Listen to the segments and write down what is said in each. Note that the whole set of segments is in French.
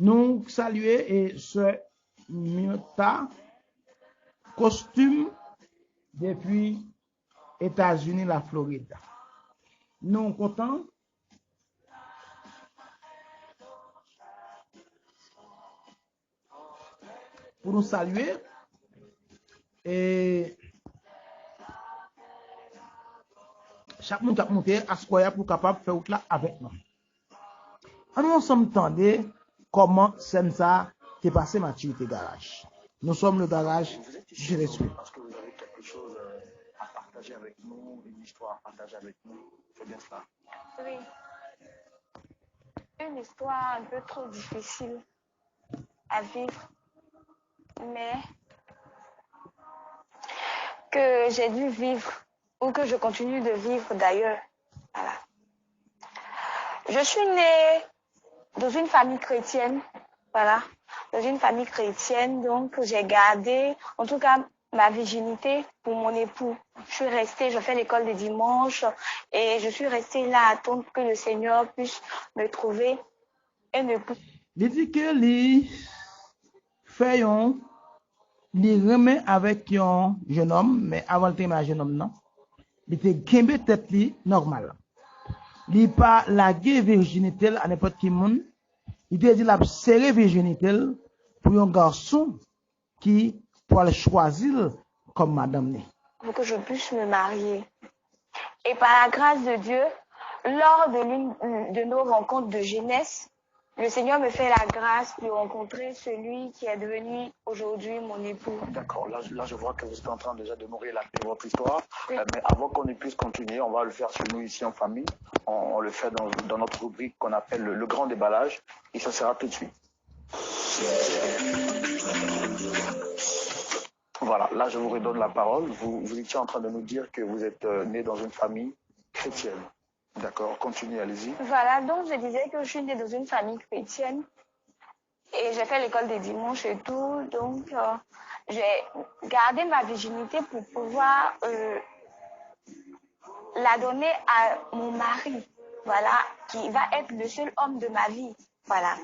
Nous saluer et ce Miota costume depuis États-Unis, la Floride. Nous contents pour nous saluer et chaque monde qui a monté à ce qu'il pour capable de faire là avec nous. Nous sommes tendés comment ça t'est passé maturité garage. Nous sommes le garage je l'esprit. Parce que vous avez quelque chose à partager avec nous, une histoire à partager avec nous, c'est bien cela. Oui. Une histoire un peu trop difficile à vivre, mais que j'ai dû vivre ou que je continue de vivre d'ailleurs. Voilà. Je suis née dans une famille chrétienne, voilà, dans une famille chrétienne, donc j'ai gardé, en tout cas, ma virginité pour mon époux. Je suis restée, je fais l'école le dimanche et je suis restée là à attendre que le Seigneur puisse me trouver un époux. Il dit que les faisons, les remet avec un jeune homme, mais avant de terminer un jeune homme, non, il était kembe tête li normal. Il pas lagué virginité à n'importe qui monde. Il te dit la serré virginité pour un garçon qui pour le choisir comme madame. Pour que je puisse me marier. Et par la grâce de Dieu, lors de l'une de nos rencontres de jeunesse, le Seigneur me fait la grâce de rencontrer celui qui est devenu aujourd'hui mon époux. D'accord, là je vois que vous êtes en train déjà de mourir votre histoire. Oui. Mais avant qu'on puisse continuer, on va le faire chez nous ici en famille. On le fait dans notre rubrique qu'on appelle le grand déballage. Et ça sera tout de suite. Voilà, là je vous redonne la parole. Vous étiez en train de nous dire que vous êtes né dans une famille chrétienne. D'accord, continuez, allez-y. Voilà, donc je disais que je suis née dans une famille chrétienne et j'ai fait l'école des dimanches et tout. Donc j'ai gardé ma virginité pour pouvoir la donner à mon mari, voilà, qui va être le seul homme de ma vie. Voilà.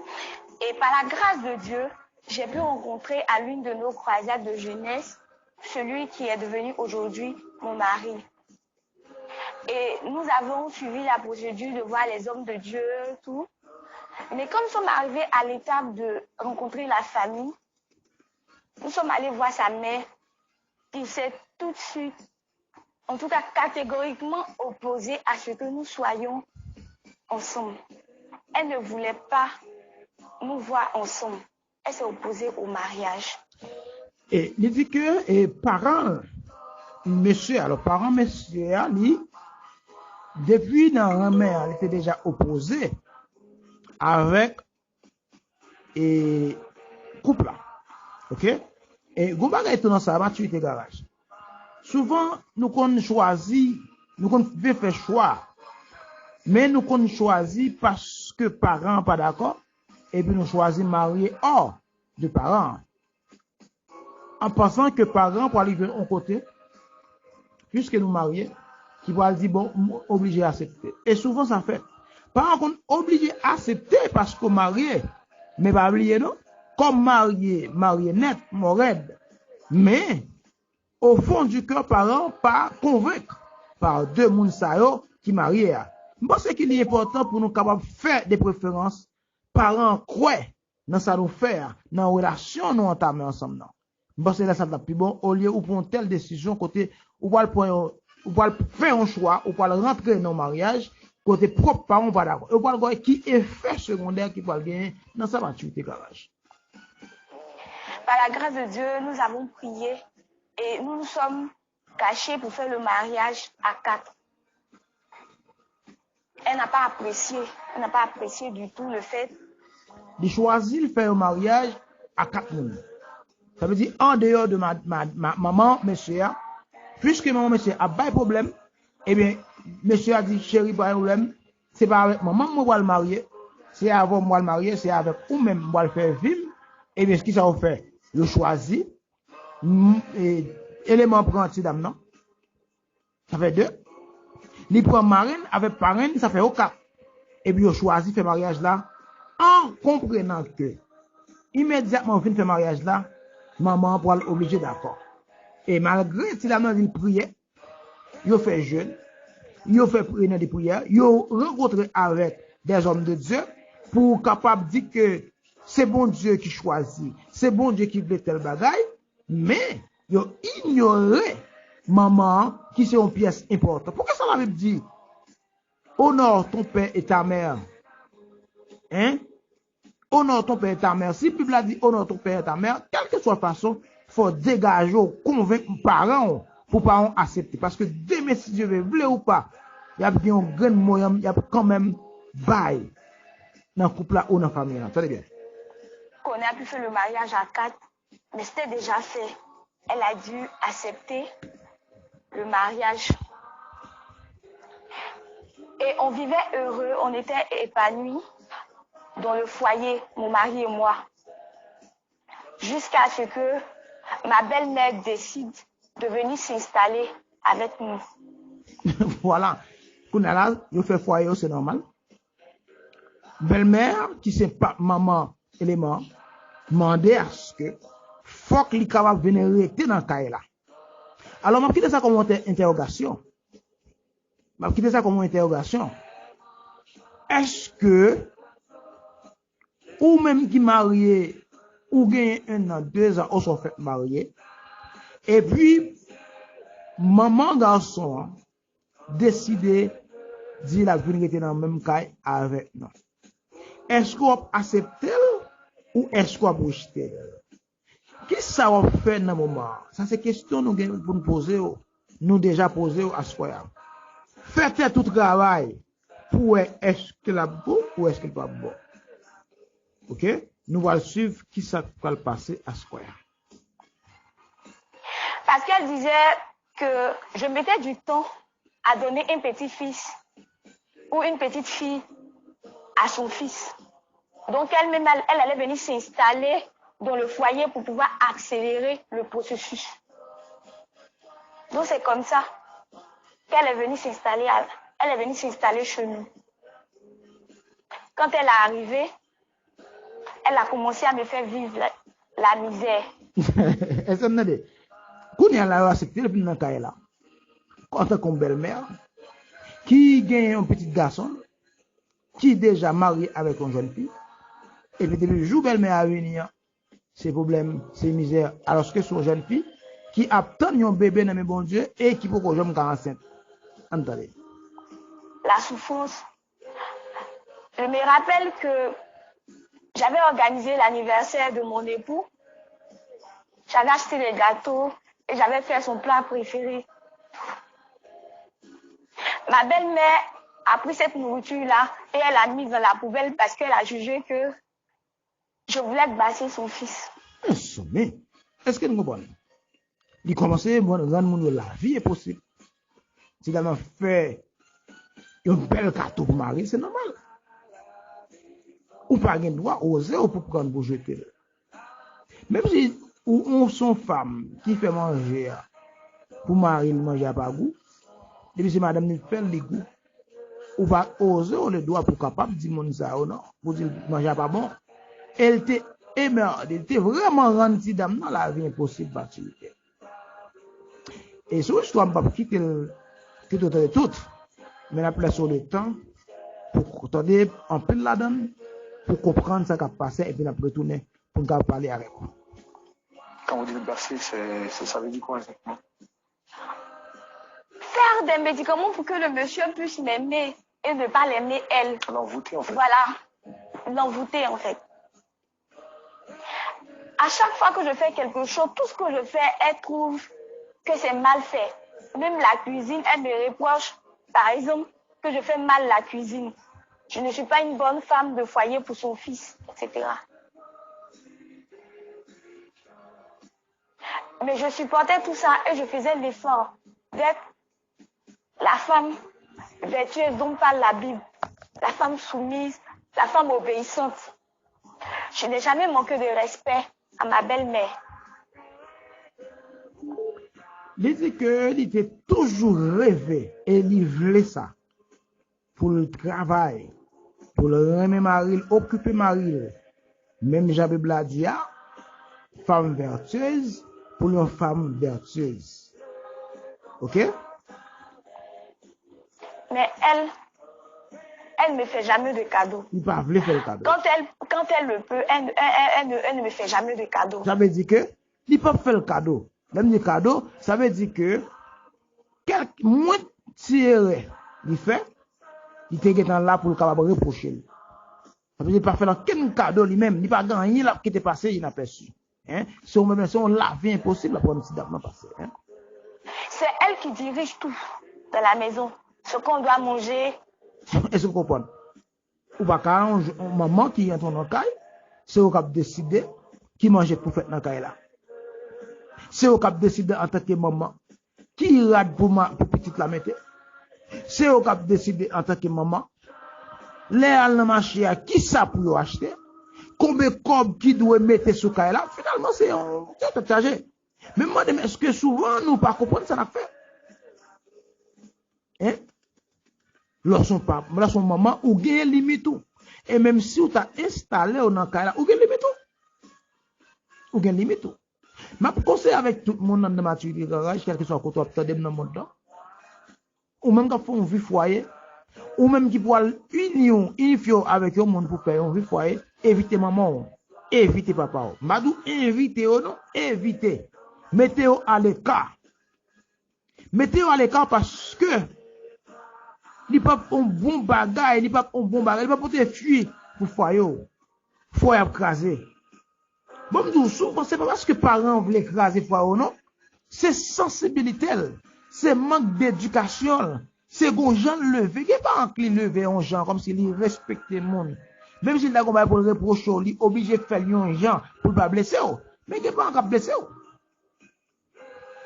Et par la grâce de Dieu, j'ai pu rencontrer à l'une de nos croisades de jeunesse celui qui est devenu aujourd'hui mon mari. Et nous avons suivi la procédure de voir les hommes de Dieu, tout. Mais comme nous sommes arrivés à l'étape de rencontrer la famille, nous sommes allés voir sa mère qui s'est tout de suite, en tout cas catégoriquement opposée à ce que nous soyons ensemble. Elle ne voulait pas nous voir ensemble. Elle s'est opposée au mariage. Et il dit que les parents, monsieur, lui, depuis dans la mère, elle était déjà opposée avec et couple là. OK? Et Gouba est dans sa maturité garage. Souvent, nous qu'on choisit, nous qu'on veut faire choix, mais nous qu'on choisit parce que parents pas d'accord, et puis nous choisissons marier hors de parents. En pensant que parents pour aller de un côté, puisque nous marions, qui va dire bon, obligé à accepter. Et souvent ça fait. Par contre, obligé à accepter parce qu'on marié, mais pas oublier non, comme marié net, morède. Mais au fond du cœur, parents pas convaincre par deux mounsayo qui marient. Bon, c'est qu'il est important pour nous capables de faire des préférences. Parents croient dans ça nous faire, dans la relation nous entamer ensemble. Bon, c'est là ça plus bon au lieu où prendre telle décision côté ou va faire un choix ou va rentrer dans le mariage côté propre parents pas d'accord. Ou va qui effet secondaire qui va gagner dans sa maturité garage. Par la grâce de Dieu, nous avons prié et nous nous sommes cachés pour faire le mariage à 4. Elle n'a pas apprécié du tout le fait de choisir de faire un mariage à 4 personnes. Ça veut dire en dehors de ma maman, monsieur, puisque maman, monsieur a pas de problème, eh bien, monsieur a dit, chérie, pas de problème, c'est pas avec maman, moi, je vais le marier, c'est avant moi le marier, c'est avec ou même, moi, le faire vivre, eh bien, ce qui ça va faire, le choisir, élément prenti dame, non? Ça fait 2. Il prend marraine avec parraine, ça fait au 4. Et puis, il choisit faire mariage là, en comprenant que immédiatement, on finit faire mariage là, maman pour obligé d'accord. Et malgré si la maman priait, il fait jeûne, il fait prier des prières, il rencontre avec des hommes de Dieu pour capable dire que c'est bon Dieu qui choisit, c'est bon Dieu qui veut tel bagaille, mais il ignorait maman qui c'est une pièce importante. Pourquoi ça la Bible dit honore ton père et ta mère? Hein? Honore ton père et ta mère. Si la Bible a dit honore ton père et ta mère, quelle que soit la façon, il faut dégager, convaincre les parents pour parents accepter. Parce que demain, si Dieu veut, voulez ou pas, il y a un grand moyen, il y a quand même bail dans le couple là ou dans la famille. Attendez bien. On a pu faire le mariage à 4, mais c'était déjà fait. Elle a dû accepter le mariage. Et on vivait heureux, on était épanouis dans le foyer, mon mari et moi. Jusqu'à ce que ma belle-mère décide de venir s'installer avec nous. Voilà. Quand là, je fais foyer, c'est normal. Belle-mère, qui c'est pas maman, élément, demandait à ce que faut qu'il capable venir rester dans le cas là. Alors, je vais ça comme interrogation. Est-ce que, ou même qui marié, ou gagne 1 an, 2 ans, ou sont fait mariés, et puis, maman garçon, décidé de la venir dans le même cas avec nous. Est-ce qu'on accepte ou est-ce qu'on rejette? Qu'est-ce que ça va faire dans le moment? Ça, c'est question nous pour nous poser, nous déjà poser à ce point. Faites tout travail pour est-ce que la bon ou est-ce qu'elle pas bon. Ok? Nous allons suivre qui ça va passer à ce point. Parce qu'elle disait que je mettais du temps à donner un petit-fils ou une petite fille à son fils. Donc elle-même, elle allait venir s'installer dans le foyer pour pouvoir accélérer le processus. Donc c'est comme ça qu'elle est venue s'installer. Elle est venue s'installer chez nous. Quand elle est arrivée, elle a commencé à me faire vivre la misère. Est-ce que quand il y a la accepté le dans le là, quand on belle-mère qui gagne un petit garçon qui est déjà marié avec une jeune fille, et puis depuis le jour belle-mère à venir, c'est problème, c'est misère, alors que c'est une jeune fille qui attend un bébé dans mes bon Dieu et qui peut que je me enceinte. Entendez. La souffrance. Je me rappelle que j'avais organisé l'anniversaire de mon époux. J'avais acheté des gâteaux et j'avais fait son plat préféré. Ma belle-mère a pris cette nourriture-là et elle l'a mise dans la poubelle parce qu'elle a jugé que je voulais basser son fils. Mais, est-ce que nous comprenons? Il commençait à rendre la vie est possible. Si elle a fait un bel gâteau pour marier, c'est normal. Ou pas de droit, oser ou pour prendre pour jeter. Même si on sont femmes qui fait manger pour marier, manger à pas goût, et puis si madame ne fait les goûts, ou pas oser ou le droit pour capable de dire ça ou non, pour dire manger à pas bon. Elle était émerdée, elle était vraiment rendue dame dans la vie impossible bâtie. Et sur l'histoire, je ne vais pas quitter tout, mais la place sur le temps pour attendre en plein là-dedans, pour comprendre ce qui a passé et puis après retourner pour nous parler avec vous. Quand vous dites basser, ça veut dire quoi exactement? Faire des médicaments pour que le monsieur puisse m'aimer et ne pas l'aimer elle. L'envoûter en fait. Voilà, l'envoûter en fait. À chaque fois que je fais quelque chose, tout ce que je fais, elle trouve que c'est mal fait. Même la cuisine, elle me reproche, par exemple, que je fais mal la cuisine. Je ne suis pas une bonne femme de foyer pour son fils, etc. Mais je supportais tout ça et je faisais l'effort d'être la femme vertueuse dont parle la Bible, la femme soumise, la femme obéissante. Je n'ai jamais manqué de respect à ma belle-mère. Il dit qu'il était toujours rêvé et il voulait ça pour le travail, pour le remettre Marie, occuper Marie. Même Jean-Bible a dit, femme vertueuse pour une femme vertueuse. OK? Mais elle me fait jamais de cadeaux. Il pas voulu faire le cadeau. Quand elle le peut, elle ne me fait jamais de cadeaux. Ça veut dire que, il peut faire le cadeau. Même le cadeau, ça veut dire que, moins tiré, il fait, il était là pour le capable reprocher. Ça veut dire pas faire aucun cadeau lui-même, il pas gagné là qui était passé, il n'a pas su. Hein? Si on la vie impossible pour un petit d'abord passé. Hein? C'est elle qui dirige tout dans la maison. Ce qu'on doit manger. Est-ce que vous comprenez? Ou pas quand maman qui entre dans le caille, c'est au cap décider qui mange pour faire dans le caille là. C'est au cap décider en tant que maman qui rade pour petite la mettre. C'est au cap décider en tant que maman. Les al marché à qui ça pour acheter? Combien de cob qui doit mettre sous caille là? Finalement, c'est un chargé. Mais moi, est-ce que souvent nous pas comprendre ça n'a fait? Hein? Lorsqu'on maman, ou gagne limite tout. Et même si vous t'as installé dans le caille là, ou gagne limite tout. Ou gagne limite tout. Mais pour conseiller avec tout le monde dans la maturité garage, quel que soit le côté dans le monde, ou même quand on vit foyer, ou même qui pourra unifier avec le monde pour faire un vie foyer, évitez maman, évitez papa. Madou, évitez non, évitez. Mettez-vous à l'écart. Mettez-vous à l'écart parce que il pas un bon bagage, il pas un bon bagage, il pas porter fuir pour foyer. Foyer écrasé. Bon, nous souvent c'est pas parce que parents veulent écraser foyer non, c'est sensibilité, c'est manque d'éducation. C'est qu'on gens levé, qui pas en clé levé un gens comme s'il respecte le monde. Même s'il a combat pour le reprocher, il obligé de faire un gens pour pas blesser. Mais qui pas en blesser.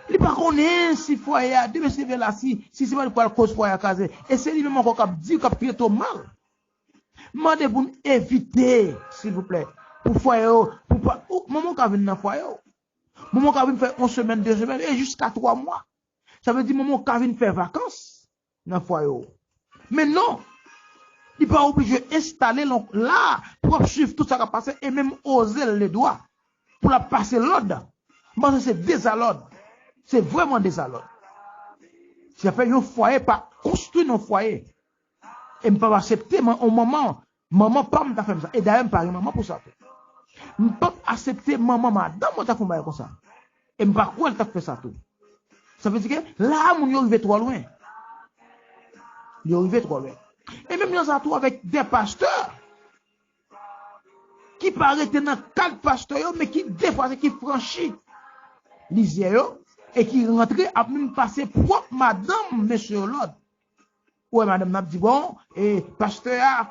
Il pas connaît si foyer a deux c'est là si c'est pas pour la cause foyer casé et c'est lui même encore qui dit qu'il traite au mal. Mandez pour éviter s'il vous plaît pour foyer pour pas maman qui vient dans foyer. Maman qui vient faire 1 semaine, 2 semaines et jusqu'à 3 mois. Ça veut dire maman qui vient faire vacances. Dans le foyer. Mais non, il n'est pas obligé d'installer là pour suivre tout ça qui a passé et même oser les doigts pour la passer l'ordre. Moi, c'est désordre. C'est vraiment désordre. Si fait un foyer, pas construire un foyer. Et ne pas accepter au moment, maman, pas me faire ça. Et d'ailleurs, pas maman pour ça. Je ne peux pas accepter maman, madame, moi, t'as fait comme ça. Et ne pas quoi elle t'a fait ça tout. Ça veut dire que là, mon arrivé trop loin. Il est arrivé trop loin. Et même dans ça, avec des pasteurs qui paraissent dans 4 pasteurs, mais qui dépassent, qui franchissent l'isière et qui rentrent à même passer propre madame, monsieur l'autre. Ouais, madame n'a dit bon, et pasteur,